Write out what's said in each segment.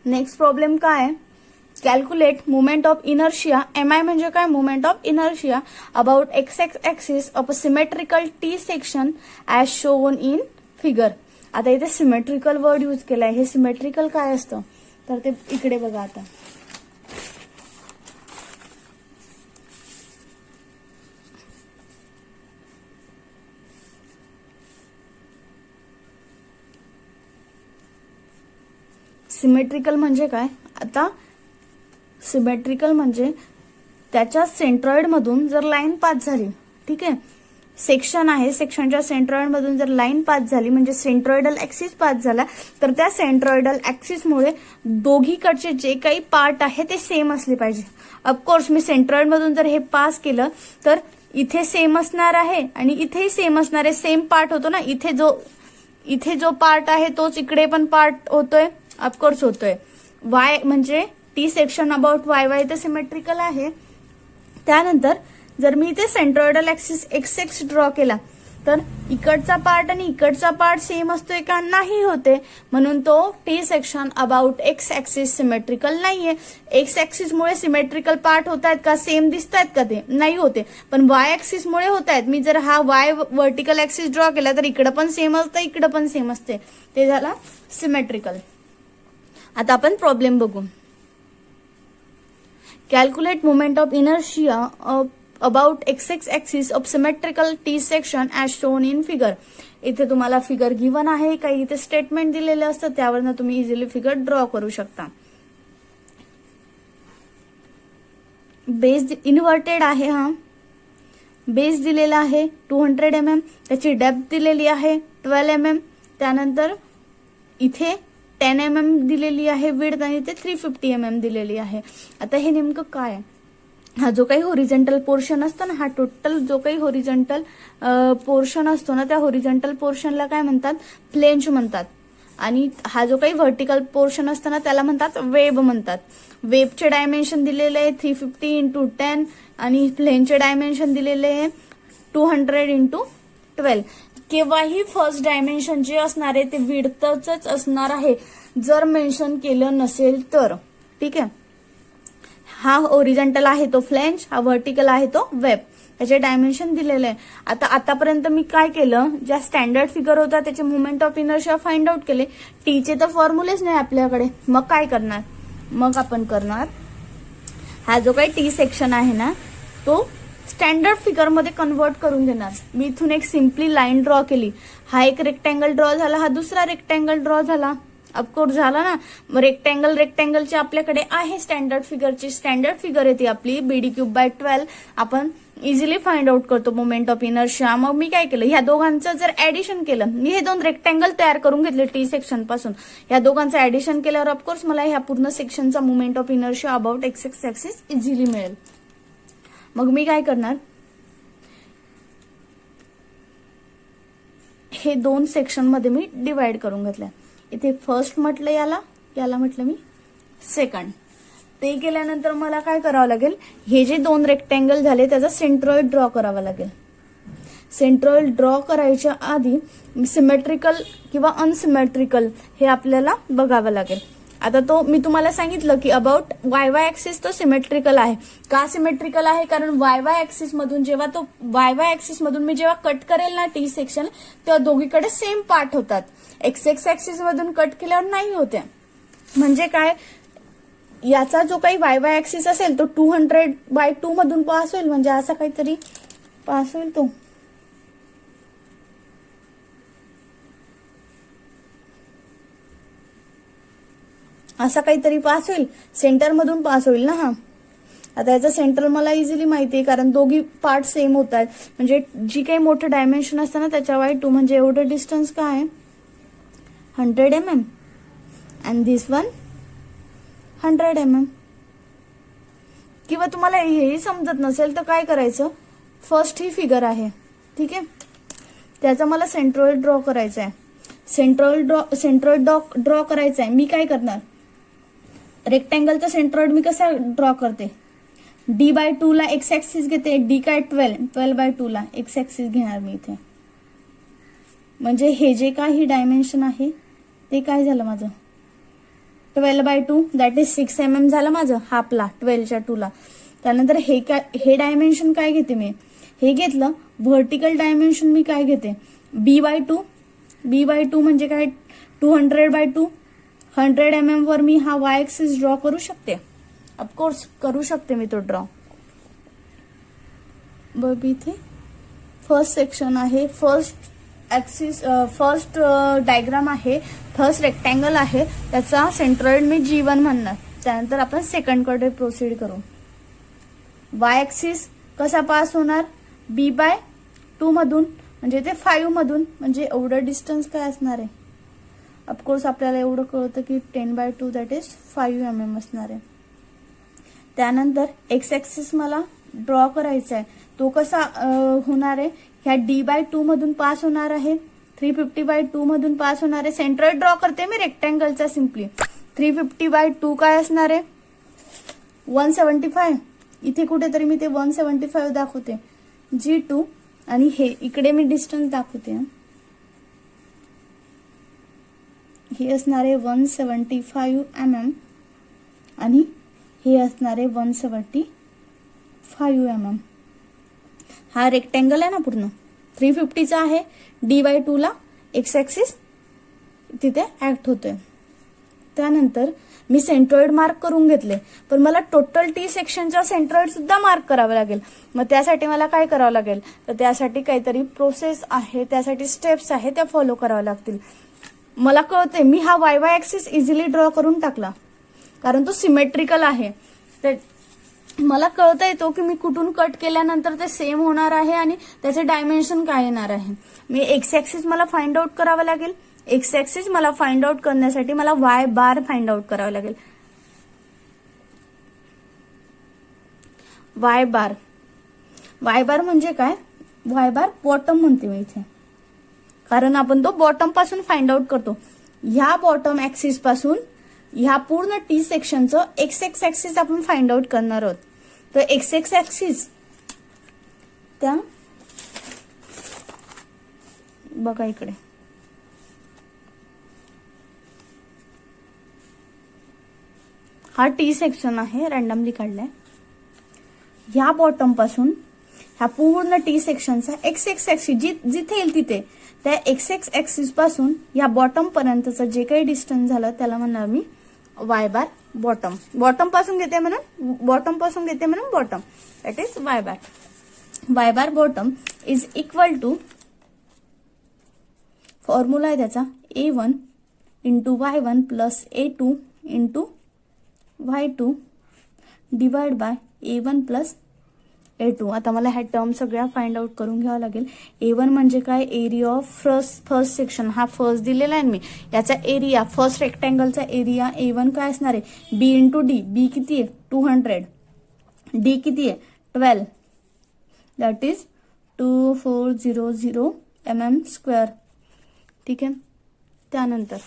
Next problem काय आहे, calculate movement of inertia, MI म्हणजे काय, movement of inertia about X axis of a symmetrical T section as shown in figure. आता इथे symmetrical word use केलाय. हे symmetrical काय असतं तर ते इकडे बघा. आता सिमेट्रिकल म्हणजे काय, आता सिमेट्रिकल म्हणजे त्याच्या सेंट्रॉइड मधून जर लाईन पास झाली, ठीक आहे, सेक्शन आहे, सेक्शनच्या सेंट्रॉइड मधून जर लाईन पास झाली म्हणजे सेंट्रॉइडल ऍक्सिस पास झाला, तर त्या सेंट्रॉइडल ऍक्सिसमुळे दोघीकडचे जे काही पार्ट आहे ते सेम असले पाहिजे. ऑफकोर्स मी सेंट्रॉइड मधून जर हे पास केलं तर इथे सेम असणार आहे आणि इथेही सेम असणार आहे. सेम पार्ट होतो ना, इथे जो पार्ट आहे तोच इकडे पण पार्ट होतोय, ऑफकोर्स होतोय. वाय म्हणजे टी सेक्शन अबाउट वाय इथे सिमेट्रिकल आहे. त्यानंतर जर मी इथे सेंट्रॉइडल ऍक्सिस एक्स ड्रॉ केला तर इकडचा पार्ट आणि इकडचा पार्ट सेम असतोय का, नाही होते. म्हणून तो T section about X axis symmetrical नाहीये. एक्स ऍक्सिस मुळे सिमेट्रिकल पार्ट होत आहेत का, सेम दिसत आहेत का, ते नाही होते. पण वाय ऍक्सिस मुळे होत आहेत. मी जर हा वाय व्हर्टिकल ऍक्सिस ड्रॉ केला तर इकडे पण सेम असतं, इकडे पण सेम असते, ते झाला सिमेट्रिकल. आता आपण प्रॉब्लेम बघू. Calculate movement of inertia about X axis of symmetrical T section as shown in figure. इथे तुम्हाला फिगर गिवन आहे, काही इथे स्टेटमेंट दिलेले असतं, त्यावरनं तुम्ही इझिली फिगर ड्रॉ करू शकता. बेस इन्व्हर्टेड आहे, हा बेस दिलेला आहे 200 mm, त्याची डेप्थ दिलेली आहे 12 mm, त्यानंतर इथे 10 mm दिलेली आहे विड्थ आणि ते 350 mm दिलेली आहे. आता हे नेमकं काय आहे, हा जो काही होरिझोंटल पोर्शन असतो ना, हा टोटल जो काही होरिझोंटल पोर्शन असतो ना, त्या होरिझोंटल पोर्शनला काय म्हणतात, फ्लेंज म्हणतात. आणि हा जो काही व्हर्टिकल पोर्शन असतो ना त्याला म्हणतात वेब म्हणतात. वेबचे डायमेन्शन दिलेले आहे 350 × 10 आणि फ्लेंजचे डायमेन्शन दिलेले आहे 200 × 12. केव्हाही फर्स्ट डायमेन्शन जे असणार आहे ते विड्थच असणार आहे, जर मेन्शन केलं नसेल तर, ठीक आहे. हा होरिझोंटल आहे तो फ्लेंज, हा व्हर्टिकल आहे तो वेब, त्याचे डायमेन्शन दिलेले आहे. आता आतापर्यंत मी काय केलं, ज्या स्टँडर्ड फिगर होता त्याचे movement of inertia find out केले. टीचे तर फॉर्म्युलेच नाही आपल्याकडे, मग काय करणार, मग आपण करणार हा जो काही टी सेक्शन आहे ना तो स्टँडर्ड फिगर मध्ये कन्वर्ट करून देणार. मी इथून एक सिम्पली लाईन ड्रॉ केली, हा एक रेक्टँगल ड्रॉ झाला, हा दुसरा रेक्टँगल ड्रॉ झाला, ऑफकोर्स झाला ना. रेक्टँगलची आपल्याकडे आहे स्टँडर्ड फिगरची, स्टँडर्ड फिगर येते आपली BD³/12. आपण इझिली फाइंड आउट करतो मोमेंट ऑफ इनर्शिया. मग मी काय केलं, ह्या दोघांचं जर ऍडिशन केलं, मी हे दोन रेक्टँगल तयार करून घेतले टी सेक्शन पासून, या दोघांचं ऍडिशन केल्यावर ऑफकोर्स मला ह्या पूर्ण सेक्शनचा movement of inertia about X axis easily मिळेल. मग मी काय करणार, हे दोन सेक्शन मध्ये मी डिवाइड करून घेतल्या. इथे फर्स्ट म्हटलं याला म्हटलं मी सेकंड. ते केल्यानंतर मला काय करावं लागेल, हे जे दोन रेक्टँगल झाले त्याचा सेंट्रॉइड ड्रॉ करावा लागेल. सेंट्रॉइड ड्रॉ करायच्या आधी सिमेट्रिकल किंवा अनसिमेट्रिकल हे आपल्याला बघावं लागेल. आता तो मी तुम्हाला सांगितलं की अबाउट वाय ऍक्सिस तो सिमेट्रिकल आहे. का सिमेट्रिकल आहे, कारण वाय ऍक्सिस मधून जेव्हा तो वाय ऍक्सिस मधून मी जेव्हा कट करेल ना टी सेक्शन, तेव्हा दोघीकडे सेम पार्ट होतात. एक्स ऍक्सिस मधून कट केल्यावर नाही होत्या. म्हणजे काय, याचा जो काही वाय ऍक्सिस असेल तो 200/2 मधून पास होईल, म्हणजे असा काहीतरी पास होईल, तो असा काहीतरी पास होईल, सेंटर मधून पास होईल ना हा. आता याचा सेंटर मला इझिली माहिती आहे, कारण दोघी पार्ट सेम होत आहेत. म्हणजे जी काही मोठं डायमेन्शन असतं ना त्याच्या Y2, म्हणजे एवढं डिस्टन्स काय आहे 100 mm and this one 100 mm. किंवा तुम्हाला हेही समजत नसेल तर काय करायचं, फर्स्ट ही फिगर आहे, ठीक आहे, त्याचा मला सेंट्रॉइड ड्रॉ करायचा आहे. सेंट्रॉइड ड्रॉ करायचा आहे. मी काय करणार, रेक्टँगलचा सेंट्रॉइड मी कसा ड्रॉ करते, D/2 ला एक्स ऍक्सिस घेते, D काय 12/2 ला एक्स ऍक्सिस घेणार मी इथे. म्हणजे हे जे काही डायमेन्शन आहे ते काय झालं माझं 12/2 दॅट इज 6 mm झालं माझं हाफला 12च्या 2ला. त्यानंतर हे डायमेन्शन काय घेते मी, हे घेतलं. व्हर्टिकल डायमेन्शन मी काय घेते, b/2. b/2 म्हणजे काय 200/2. 100 mm वर मी हा y ऍक्सिस ड्रॉ करू शकते, ऑफकोर्स करू शकते मी तो ड्रॉ. बघ इथे फर्स्ट सेक्शन आहे, फर्स्ट ऍक्सिस, फर्स्ट डायग्राम आहे, फर्स्ट रेक्टँगल आहे, त्याचा सेंट्रॉइड मी G1 म्हणणार. त्यानंतर आपण सेकंड कडे प्रोसीड करू. y ऍक्सिस कसा पास होणार, b/2 मधून म्हणजे ते 5 मधून, म्हणजे एवढं डिस्टन्स काय असणार आहे, ऑफकोर्स आपल्याला एवढं कळतं की 10/2 दॅट इज 5 mm असणार आहे. त्यानंतर x ऍक्सिस मला ड्रॉ करायचा आहे, तो कसा होणार आहे, ह्या d/2 मधून पास होणार आहे, 350/2 मधून पास होणार आहे. सेंट्रॉइड ड्रॉ करते मी रेक्टँगलचा सिम्पली. 350/2 काय असणार आहे, 175. इथे कुठेतरी मी ते 175 दाखवते G2, आणि हे इकडे मी डिस्टन्स दाखवते, हे असणार आहे 175 mm आणि हे असणार आहे 175 mm. हा रेक्टँगल आहे ना पूर्ण 350चा आहे, d/2 ला x ऍक्सिस तिथे ऍक्ट होतोय. त्यानंतर मी सेंट्रॉइड मार्क करून घेतले, पण मला टोटल टी सेक्शनचा सेंट्रॉइड सुद्धा मार्क करावं लागेल. मग त्यासाठी मला काय करावं लागेल, तर त्यासाठी काहीतरी प्रोसेस आहे, त्यासाठी स्टेप्स आहे, त्या फॉलो कराव्या लागतील. मला कळते मी हा y ऍक्सिस इझिली ड्रॉ करून टाकला, कारण तो सिमेट्रिकल आहे. तर मला कळता येतो की मी कुठून कट केल्यानंतर ते सेम होणार आहे आणि त्याचे डायमेन्शन काय येणार आहे. मी एक्स ऍक्सिस मला फाइंड आउट करावं लागेल. एक्स ऍक्सिस मला फाइंड आउट करण्यासाठी मला y फाइंड आउट करावं लागेल. y म्हणजे काय, y बॉटम म्हणते मी इथे, कारण आपण तो बॉटम पासून फाइंड आउट करतो. ह्या बॉटम ऍक्सिस पासून ह्या पूर्ण टी सेक्शनचं एक्स ऍक्सिस आपण फाइंड आउट करणार आहोत. तर एक्स ऍक्सिस त्या बघा इकडे हा टी सेक्शन आहे, रॅन्डमली काढलाय. ह्या बॉटम पासून ह्या पूर्ण टी सेक्शनचा एक्स ऍक्सिस जिथे येईल तिथे त्या एक्स ऍक्सिस पासून या बॉटम पर्यंतचं जे काही डिस्टन्स झालं त्याला म्हणणार मी y बॉटम. बॉटम पासून घेते म्हणून bottom that is y bottom is equal to, formula आहे त्याचा a1 into y1 plus a2 into y2 divide by a1 plus a2. आता मला ह्या टर्म सगळ्या फाइंड आउट करून घ्यावं लागेल. a1 म्हणजे काय, एरिया ऑफ फर्स्ट सेक्शन, हा फर्स्ट दिलेला आहे मी, याचा एरिया, फर्स्ट रेक्टँगलचा एरिया a1 काय असणार आहे, b इंटू डी. b किती आहे 200, d किती आहे 12, दॅट इज 2400 mm². ठीक आहे. त्यानंतर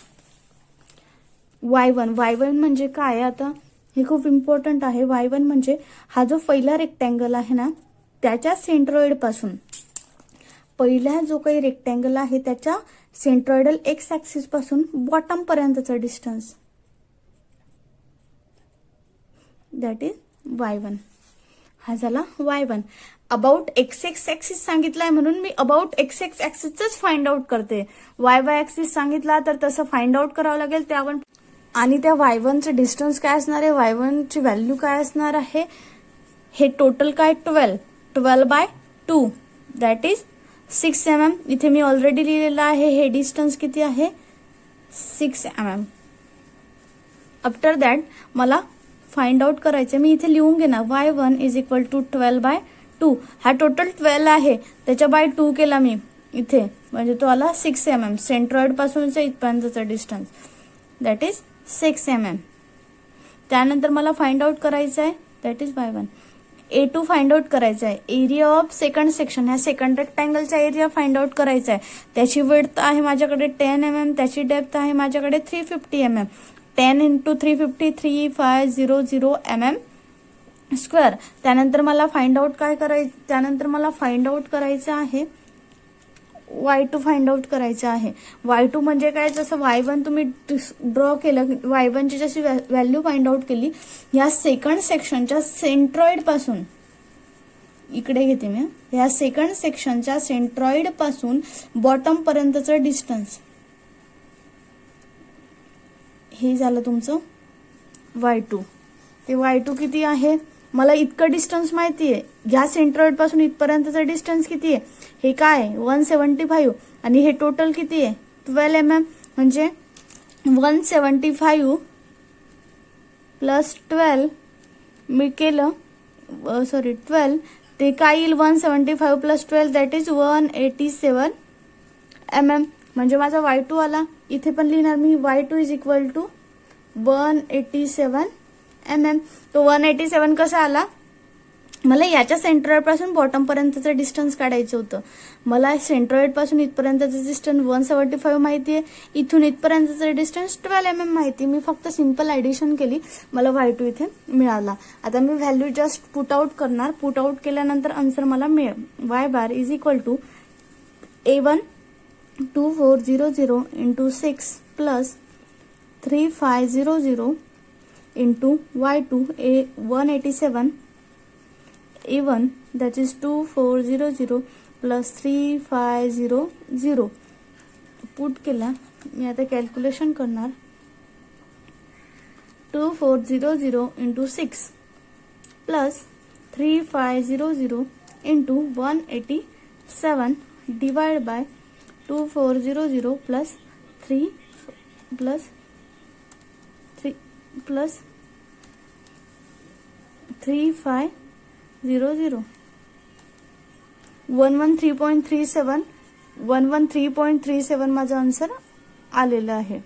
y1 म्हणजे काय, आता हे खूप इम्पॉर्टंट आहे. y1 म्हणजे हा जो पहिला रेक्टँगल आहे ना, त्याच्या सेंट्रॉइड पासून, पहिला जो काही रेक्टँगल आहे त्याच्या सेंट्रॉइडल एक्स ऍक्सिस पासून बॉटम पर्यंतचा डिस्टन्स, दॅट इज y1. हा झाला y1. अबाउट एक्स ऍक्सिस सांगितलाय म्हणून मी अबाउट एक्स ऍक्सिसच फाइंड आउट करते. y ऍक्सिस सांगितला तर तसं फाइंड आउट करावं लागेल त्यावर. आणि त्या y1चं डिस्टन्स काय असणार आहे, y1 ची व्हॅल्यू काय असणार आहे, हे टोटल काय 12/2 दॅट इज 6 mm. इथे मी ऑलरेडी लिहिलेलं आहे, हे डिस्टन्स किती आहे 6 mm. आफ्टर दॅट मला फाइंड आउट करायचं, मी इथे लिहून घे ना, y1 इज इक्वल टू 12/2. हा टोटल 12 आहे, त्याच्या बाय 2 केला मी इथे, म्हणजे तो आला 6 mm. सेंट्रॉइड पासूनचा इथपर्यंतचा डिस्टन्स दॅट इज 6 mm. त्यानंतर मला फाइंड आउट करायचं आहे that is y1. a2 find out करायचा आहे, एरिया ऑफ सेकंड सेक्शन, ह्या सेकंड रेक्टँगलचा एरिया फाइंड आउट करायचा आहे. त्याची विड्थ आहे माझ्याकडे 10 mm, त्याची डेप्थ आहे माझ्याकडे 350 mm. 10 into 350 3500 mm². त्यानंतर मला फाइंड आउट काय करायचं, त्यानंतर मला फाइंड आउट करायचं आहे y2 फाइंड आउट करायचं आहे. y2 म्हणजे काय, जसं y1 तुम्ही ड्रॉ केलं, y1 ची जशी व्हॅल्यू फाइंड आउट केली, या सेकंड सेक्शनच्या सेंट्रॉइड पासून, इकडे घेते मी, या सेकंड सेक्शनच्या सेंट्रॉइड पासून बॉटम पर्यंतचं डिस्टन्स, हे झालं तुमचं y2. ते y2 किती आहे, मला इतकं डिस्टन्स माहिती आहे, ह्या सेंट्रॉइड पासून इथपर्यंतचं डिस्टन्स किती आहे, हे काय आहे 175, आणि हे टोटल किती आहे 12 mm, म्हणजे 175 प्लस 12 मी केलं, 12 ते काय येईल, 175 प्लस 12 दॅट इज 187 mm, म्हणजे माझा y2 आला. इथे पण लिहिणार मी y2 is equal to 187 mm. तो 187 कसा आला, मला याच्या सेंट्रॉइड पासून बॉटम पर्यंतचं डिस्टन्स काढायचं होतं. मला सेंट्रॉइड पासून इथपर्यंतचं डिस्टन्स 175 माहिती आहे, इथून इथपर्यंतचं डिस्टन्स 12 mm माहिती. मी फक्त सिंपल ऍडिशन केली, मला y2 इथे मिळाला. आता मी व्हॅल्यू जस्ट पुट आउट करणार, पुट आउट केल्यानंतर आन्सर मला मिळेल. y bar is equal to A1 2400 into 6 plus 3500 into y2 187 A1 that is 2400 plus 3500 put केला. मी आता कॅल्क्युलेशन करणार. 2400 into 6 plus 3500 into 187 divided by 2400 plus 3 plus 3500 113.37 113.37 माझा आन्सर आलेला आहे.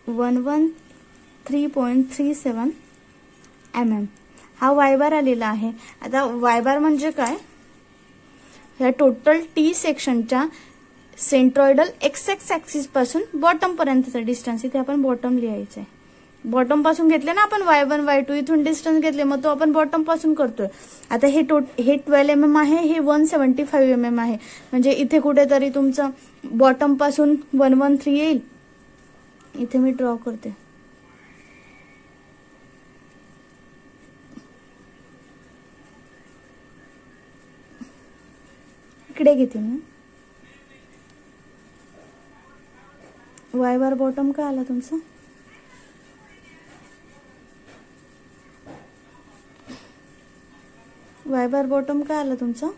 113.37 mm हा y बार आलेला आहे. आता y बार म्हणजे काय, ह्या टोटल टी सेक्शनच्या सेंट्रॉइडल एक्स ऍक्सिस पासून बॉटम पर्यंतचा डिस्टन्स, इथे आपण बॉटम लिहायचं आहे. बॉटम पासून घेतले ना आपण y1 y2, इथून डिस्टन्स घेतले, मग तो आपण बॉटम पासून करतोय. आता हे 12 mm आहे, हे 175 mm आहे, म्हणजे इथे कुठेतरी तुमचं बॉटम पासून 113 येईल. इथे मी ड्रॉ करते. इकडे घेते मी. y बार बॉटम काय आला तुमचं, y बार बॉटम काय आला तुमचं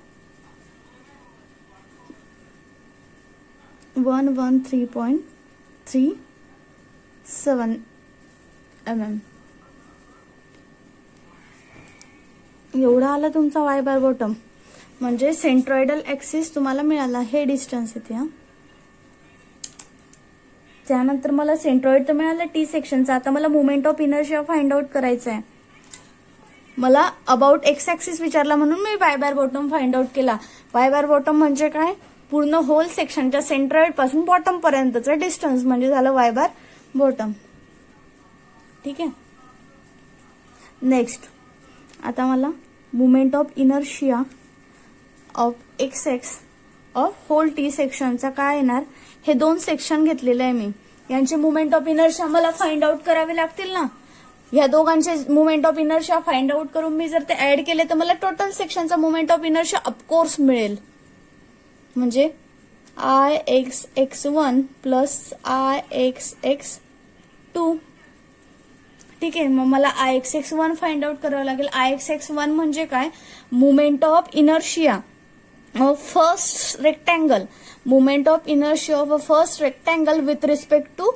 113.37 mm एवढा आला तुमचा y बार बॉटम, म्हणजे सेंट्रॉइडल ऍक्सिस तुम्हाला मिळाला. हे डिस्टन्स येते. हा, त्यानंतर मला सेंट्रॉइड तर मिळालं टी सेक्शनचा. आता मला moment of inertia find out करायचं आहे. मला अबाउट एक्स ऍक्सिस विचारला म्हणून मी y बार बॉटम फाइंड आउट केला. y बार बॉटम म्हणजे काय, पूर्ण होल सेक्शनच्या सेंट्रॉइड पासून बॉटम पर्यंतचं डिस्टन्स, म्हणजे झालं y बार बॉटम. ठीक आहे. नेक्स्ट आता मला moment of inertia of X of whole T सेक्शनचा काय येणार, हे दोन सेक्शन घेतलेलं आहे मी, यांचे मोमेंट ऑफ इनर्शिया मला फाइंड आउट करावे लागतील ना. या दोघांचे moment of inertia find out करून मी जर ते ऍड केले तर मला टोटल सेक्शनचा मोमेंट ऑफ इनर्शिया ऑफकोर्स मिळेल, म्हणजे IXX1 प्लस IXX2. ठीक आहे, मग मला IXX1 फाइंड आउट करावं लागेल. IXX1 म्हणजे काय, moment of inertia first rectangle, moment of inertia of a first rectangle with respect to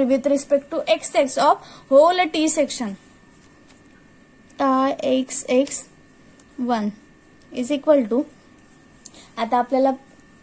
with respect to XX of whole T section. IXX1 is equal to, आता आपल्याला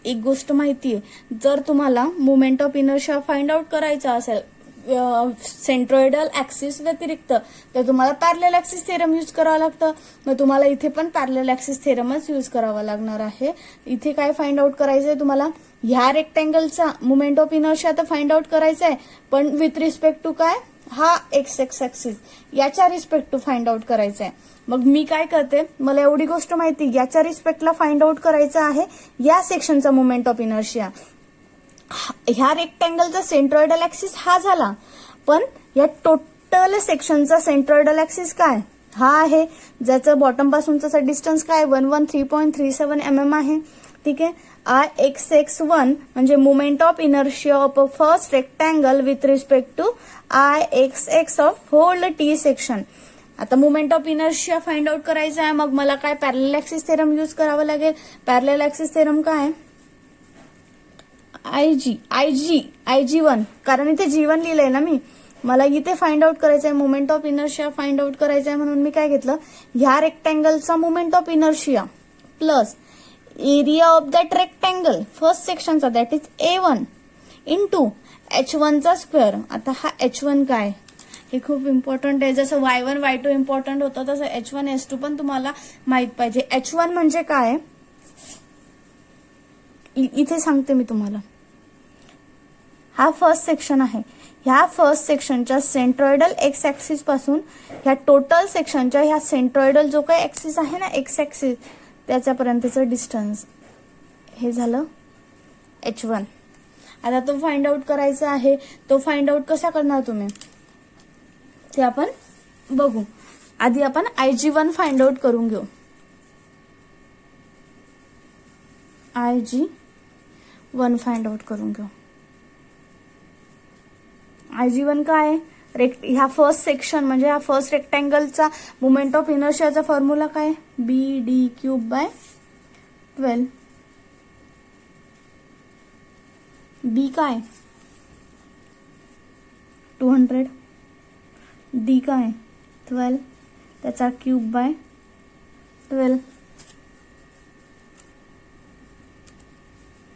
एक गोष्ट माहिती आहे, जर तुम्हाला moment of inertia find out करायचा असेल सेंट्रॉइडल ऍक्सिस व्यतिरिक्त, तर तुम्हाला पॅरलल ऍक्सिस थेरम यूज करावं लागतं. मग तुम्हाला इथे पण पॅरलल ऍक्सिस थेरमच यूज करावा लागणार आहे. इथे काय फाइंड आउट करायचंय तुम्हाला, ह्या रेक्टँगलचा मोमेंट ऑफ इनर्शिया तर फाइंड आउट करायचा आहे, पण विथ रिस्पेक्ट टू काय, हा एक्स ऍक्सिस याच्या रिस्पेक्ट टू फाइंड आउट करायचा आहे. मग मी काय करते, मला एवढी गोष्ट माहिती, याच्या रिस्पेक्टला फाइंड आउट करायचं आहे या सेक्शनचा मोमेंट ऑफ इनर्शिया. ह्या रेक्टँगलचा सेंट्रॉइडल ऍक्सिस हा झाला, पण या टोटल सेक्शनचा सेंट्रॉइडल ऍक्सिस काय हा आहे, ज्याचं बॉटम पासूनचा डिस्टन्स काय 113.37 mm आहे. ठीक आहे. Ix1 म्हणजे moment of inertia of a first rectangle with respect to Ix of whole T section. आता moment of inertia find out करायचा आहे, मग मला काय पॅरलल ऍक्सिस थेरम यूज करावा लागेल. पॅरलल ऍक्सिस थेरम काय IG1, कारण इथे G1 लिहिलंय ना मी, मला इथे फाइंड आउट करायचं आहे moment of inertia find out करायचं आहे, म्हणून मी काय घेतलं, ह्या रेक्टँगलचा moment of inertia plus area of that rectangle first सेक्शनचा that is A1 into H1 चा स्क्वेअर. आता हा H1 काय, हे खूप इम्पॉर्टंट आहे. जसं Y1 Y2 इम्पॉर्टंट होतं तसं H1 H2 पण तुम्हाला माहित पाहिजे. H1 म्हणजे काय इथे सांगते मी तुम्हाला. हा फर्स्ट सेक्शन आहे, ह्या फर्स्ट सेक्शनच्या सेंट्रॉइडल एक्स ऍक्सिस पासून ह्या टोटल सेक्शनच्या ह्या सेंट्रॉइडल जो काही ऍक्सिस आहे ना एक्स ऍक्सिस त्याच्यापर्यंतचं डिस्टन्स हे झालं H1. आता तो फाइंड आउट करायचा आहे. तो फाइंड आउट कसा करणार तुम्ही ते आपण बघू. आधी आपण IG1 फाइंड आउट करून घेऊ. IG1 फाइंड आउट करून घेऊ. IG1 काय आहे, ह्या फर्स्ट सेक्शन म्हणजे ह्या फर्स्ट रेक्टँगलचा मोमेंट ऑफ इनर्शियाचा फॉर्म्युला काय BD³/12. B काय 200, D काय 12 त्याचा क्यूब/12,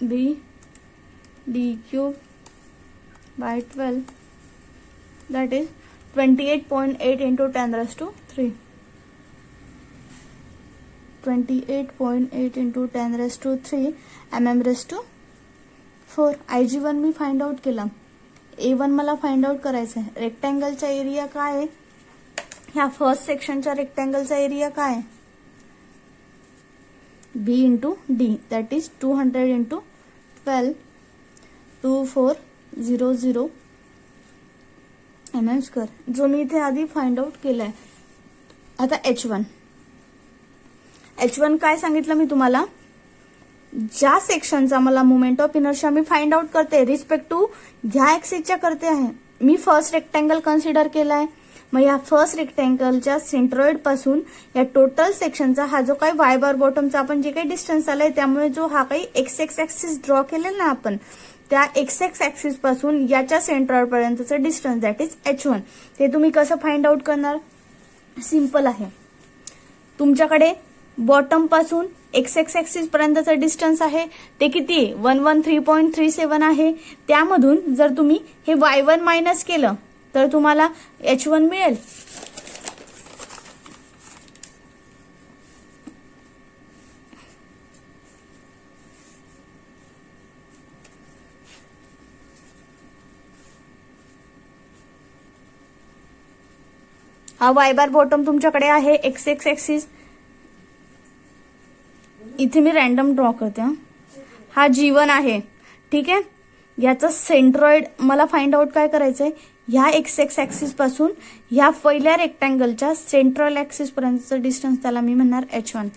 BD³/12 that is 28.8 into 10⁻³ 28.8 into 10⁻³ mm⁻⁴. IG1 me find out केला. A1 मला फाइंड आउट करायचं आहे. रेक्टँगलचा एरिया काय आहे, ह्या फर्स्ट सेक्शनच्या रेक्टँगलचा एरिया काय आहे B into D that is 200 into 12 2400 mm², जो मी इथे आधी फाइंड आउट केलाय. आता H1 काय सांगितलं मी तुम्हाला, ज्या सेक्शनचा मला moment of inertia me find out करते रिस्पेक्ट टू ह्या ऍक्सिसच्या करते आहे. मी फर्स्ट रेक्टँगल कन्सिडर केलाय, मग या फर्स्ट रेक्टँगलच्या सेंट्रॉइड पासून या टोटल सेक्शनचा हा जो काही Y बार बॉटमचा आपण जे काही डिस्टन्स आलाय, त्यामुळे जो हा काही एक्स ऍक्सिस ड्रॉ केलेला ना आपण, त्या एक्स ऍक्सिस पासून याच्या सेंट्रॉइड पर्यंतचं डिस्टन्स दॅट इज H1. ते तुम्ही कसं फाइंड आउट करणार, सिंपल आहे. तुमच्याकडे बॉटम पासून एक्स ऍक्सिस पर्यंतचं डिस्टन्स आहे ते किती आहे 113.37 आहे. त्यामधून जर तुम्ही हे Y1 मायनस केलं तर तुम्हाला H1 मिळेल. हा Y बार बॉटम तुमच्याकडे आहे एक्स ऍक्सिस. इथे मी रॅन्डम ड्रॉ करते. हा G1 आहे. ठीक आहे. याचं सेंट्रॉइड मला फाइंड आउट काय करायचंय, ह्या एक्स ऍक्सिस पासून ह्या पहिल्या रेक्टँगलच्या सेंट्रल ऍक्सिस पर्यंतचं डिस्टन्स त्याला मी म्हणणार H1.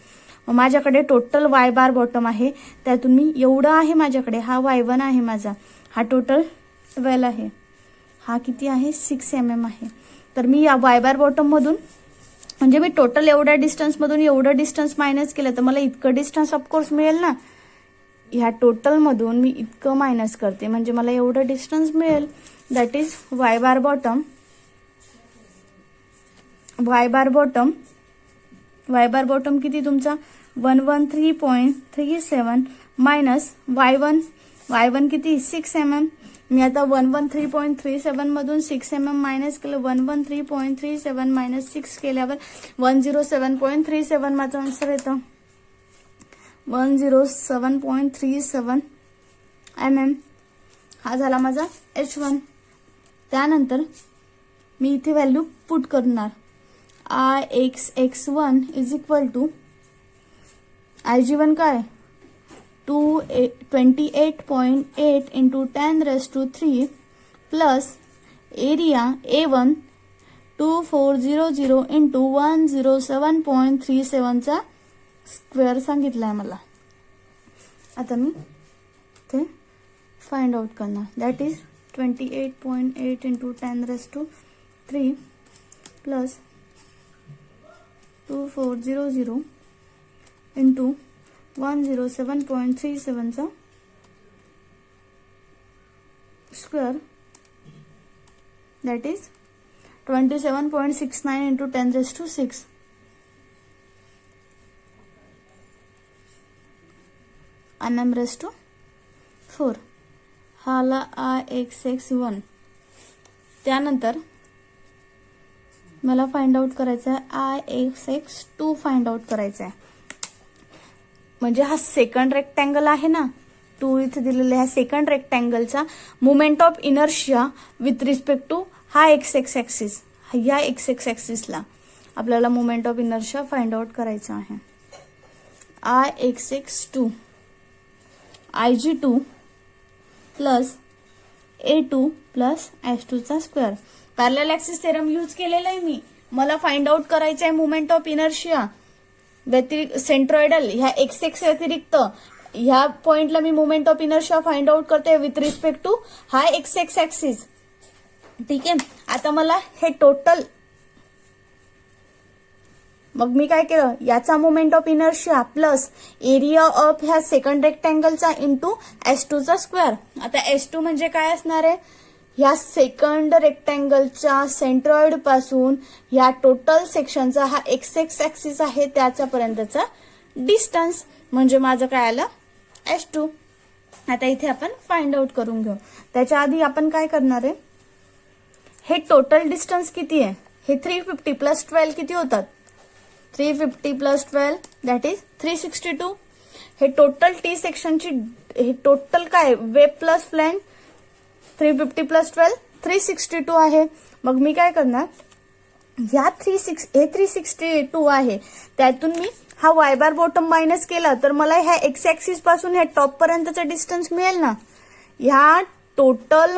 माझ्याकडे टोटल Y बार बॉटम आहे, त्यातून मी एवढं आहे माझ्याकडे, हा Y1 आहे माझा, हा टोटल 12 आहे, हा किती आहे 6 mm आहे. तर मी या Y बार बॉटम मधून म्हणजे मी टोटल एवढ्या डिस्टन्स मधून एवढं डिस्टन्स मायनस केलं तर मला इतकं डिस्टन्स ऑफकोर्स मिळेल ना. ह्या टोटल मधून मी इतकं मायनस करते म्हणजे मला एवढं डिस्टन्स मिळेल. That is Y bar bottom. Y bar bottom किती तुमचा 113.37 मायनस Y1 किती 6 mm. मी आता 113.37 मधून 6 mm मायनस केलं. 113.37 मायनस 6 केल्यावर 107.37 माझं आन्सर येतं. 107.37 mm हा झाला माझा H1. त्यानंतर मी इथे व्हॅल्यू पुट करणार. Ix(x1) is equal to Ig1 काय 28.8 into 10⁻³ plus area A1 2400 into 107.37 चा स्क्वेअर सांगितलाय मला. आता मी ते फाइंड आउट करणार. That is 28.8 into 10⁻³ plus 2400 into 107.37 चा square. That is 27.69 into 10⁻⁶. mm⁻⁴. हा आला Ix(x1). त्यानंतर मला फाइंड आउट करायचा आहे Ix(x2) फाइंड आउट करायचा आहे. म्हणजे हा सेकंड रेक्टँगल आहे ना, 2 इथे दिलेला ह्या सेकंड रेक्टँगलचा moment of inertia with respect to हा एक्स ऍक्सिस, या एक्स ऍक्सिसला आपल्याला moment of inertia find out करायचा आहे. Ix(x2) Ig2 plus A2 plus H2 चा square. Parallel axis theorem use केलेला आहे मी. मला फाइंड आउट करायचं आहे मोमेंट ऑफ इनर्शिया व्यतिरिक्त सेंट्रॉइडल ह्या एक्स व्यतिरिक्त ह्या पॉइंटला मी moment of inertia find out करते विथ रिस्पेक्ट टू हा एक्स ऍक्सिस. ठीक आहे. आता मला हे टोटल, मग मी काय केलं, याचा moment of inertia plus area of ह्या सेकंड रेक्टँगलचा इंटू H2 चा स्क्वेअर. आता H2 म्हणजे काय असणार आहे, ह्या सेकंड रेक्टँगलच्या सेंट्रॉइड पासून ह्या टोटल सेक्शनचा हा एक्स ऍक्सिस आहे त्याच्यापर्यंतचा डिस्टन्स, म्हणजे माझं काय आलं H2. आता इथे आपण फाइंड आउट करून घेऊ. त्याच्या आधी आपण काय करणार आहे, हे टोटल डिस्टन्स किती आहे, हे 350 प्लस 12 किती होतात, 350 प्लस 12 दॅट इज 362. हे टोटल टी सेक्शनची हे टोटल काय वेब प्लस फ्लॅंज 350 प्लस 12 362 आहे. मग मी काय करणार, ह्या 362 आहे त्यातून मी हा वाय बार बॉटम मायनस केला तर मला ह्या एक्स ऍक्सिस पासून ह्या टॉप पर्यंतचा डिस्टन्स मिळेल ना. ह्या टोटल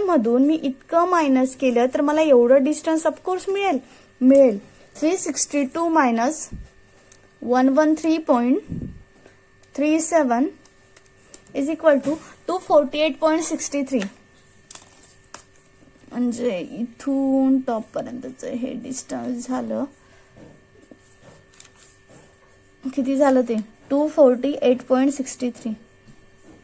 मधून मी इतकं मायनस केलं तर मला एवढं डिस्टन्स ऑफकोर्स मिळेल. 362 मायनस 113.37 इज इक्वल टू 248.63. म्हणजे इथून टॉप पर्यंतच हे डिस्टन्स झालं, किती झालं ते 248.63.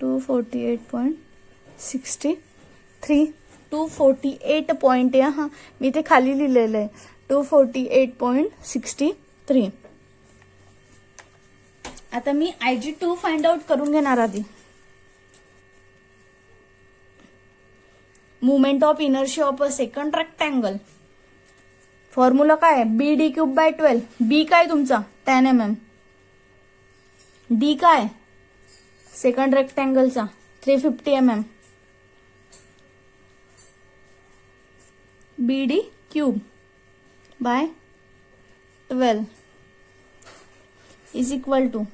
248.63 248 पॉइंट आहे हा, मी ते खाली लिहिलेलं आहे 248.63. आता मी Ig2 फाइंड आउट करून घेणार आधी. Moment of inertia of a second rectangle formula काय आहे, BD³/12. बी काय तुमचा 10 mm, डी काय सेकंड रेक्टँगलचा 350 mm, BD³/12 is equal to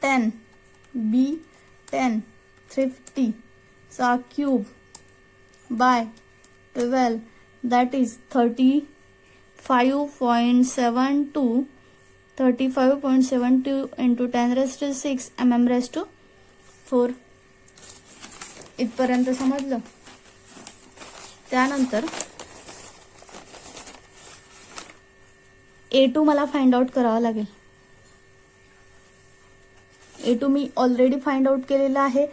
10 B10 350 चा cube by 12 that is 35.72 into 10⁻⁶ mm⁴. इथपर्यंत समजलं. त्यानंतर A2 मला फाइंड आउट करावं लागेल. A2 मी ऑलरेडी फाइंड आउट केलेला आहे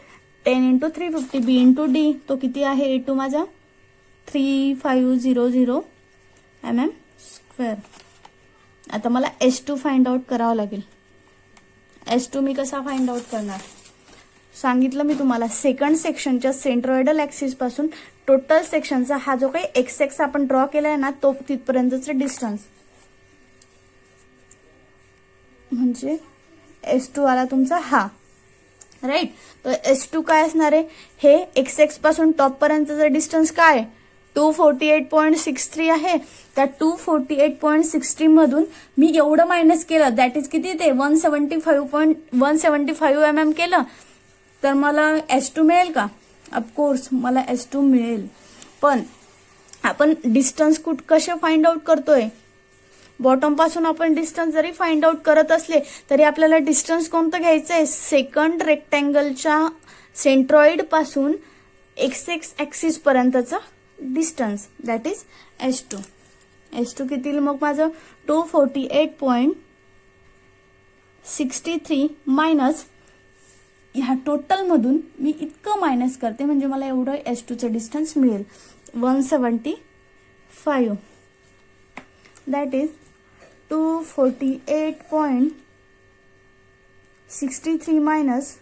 10 इंटू 350 B इंटू डी. तो किती आहे A2 माझा 3500 mm². आता मला H2 फाइंड आउट करावं लागेल. H2 मी कसा फाइंड आउट करणार सांगितलं मी तुम्हाला. सेकंड सेक्शनच्या सेंट्रॉइडल ऍक्सिस पासून टोटल सेक्शनचा हा जो काही एक्स आपण ड्रॉ केलाय ना तो तिथपर्यंतचा डिस्टन्स, म्हणजे H2 आला तुमचा हा. राईट. तर S2 काय असणार आहे, हे XX पासून टॉप पर्यंतचं डिस्टन्स काय 248.63 आहे. त्या 248.63 मधून मी एवढं मायनस केलं, दॅट इज किती ते 175 mm केलं, तर मला S2 मिळेल का? ऑफकोर्स मला S2 मिळेल. पण आपण डिस्टन्स कसे फाइंड आउट करतोय, बॉटम पासून आपण डिस्टन्स जरी फाइंड आउट करत असले तरी आपल्याला डिस्टन्स कोणतं घ्यायचंय, सेकंड रेक्टँगलच्या सेंट्रॉइड पासून XX ऍक्सिस पर्यंतचं distance, that is S2. S2 किती मग माझं 248.63 मायनस ह्या टोटल मधून मी इतकं मायनस करते म्हणजे मला एवढं S2चं डिस्टन्स मिळेल 175. That is 248.63 minus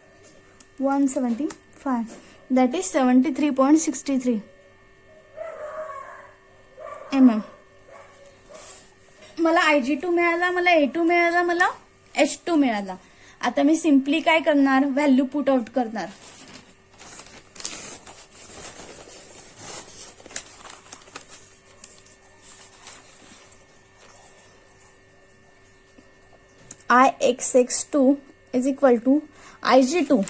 175, that is 73.63 mm. मला IG2 मिळाला, मला A2 मिळाला, मला H2 मिळाला. आता मी सिम्पली काय करणार, व्हॅल्यू पुट आउट करणार. IXX2 is equal to IG2.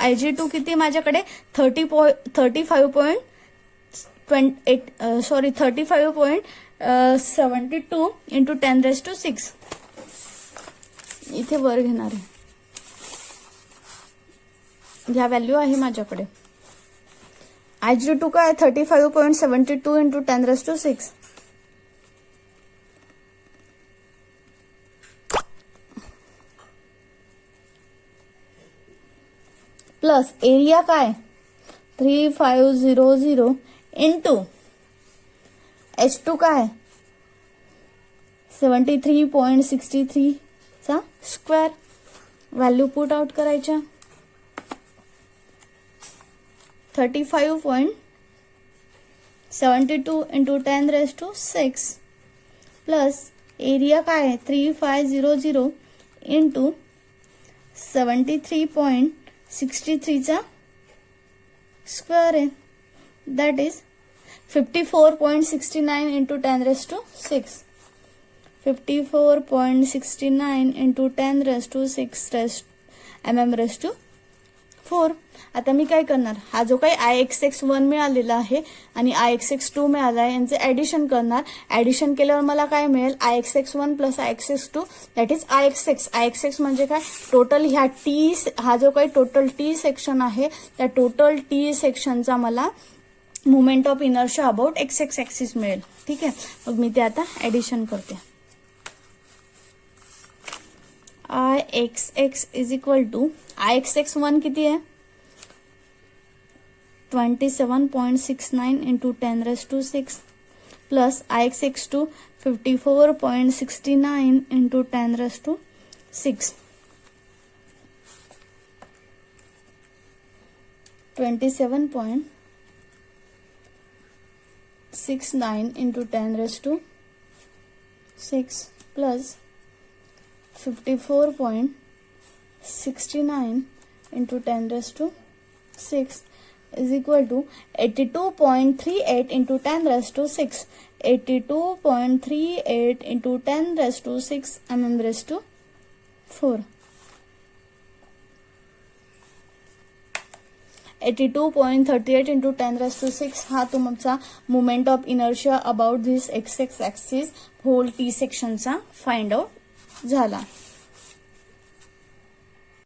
IG2 किती माझ्याकडे 35.72 इंटू 10⁻⁶. इथे वर घेणार आहे, ह्या व्हॅल्यू आहे माझ्याकडे. IG2 काय 35.72 इंटू 10⁻⁶. प्लस एरिया काय 3500 इंटू H2 काय 73.63 चा स्क्वेअर. व्हॅल्यू पुट आउट करायच्या. 35.72 इंटू 10⁻⁶ प्लस एरिया काय 3500 इंटू 73.63 चा स्क्वेअर आहे, that is 54.69 into 10⁻⁶. 54.69 into 10⁻⁶ mm⁴. आता मी काय करणार, हा जो काही IXX1 मिळालेला आहे आणि IXX2 मिळाला आहे यांचे ऍडिशन करणार. ऍडिशन केल्यावर मला काय मिळेल, IXX1 plus IXX2 that is IXX. IXX म्हणजे काय, टोटल ह्या हा जो काही टोटल T सेक्शन आहे त्या टोटल T सेक्शनचा मला moment of inertia about XX axis मिळेल. ठीक आहे, मग मी ते आता ऍडिशन करते. IXX is equal to IXX1 किती आहे 27.69 into 10⁻⁶ plus IXX2 54.69 into 10⁻⁶. 27.69 into 10⁻⁶ plus 54.69 into 10⁻⁶ is equal to 82.38 into 10⁻⁶. 82.38 into 10⁻⁶ mm⁴. 82.38 into 10⁻⁶ हा तुमचा moment of inertia about this XX axis whole T सेक्शनचा फाइंड आउट झाला.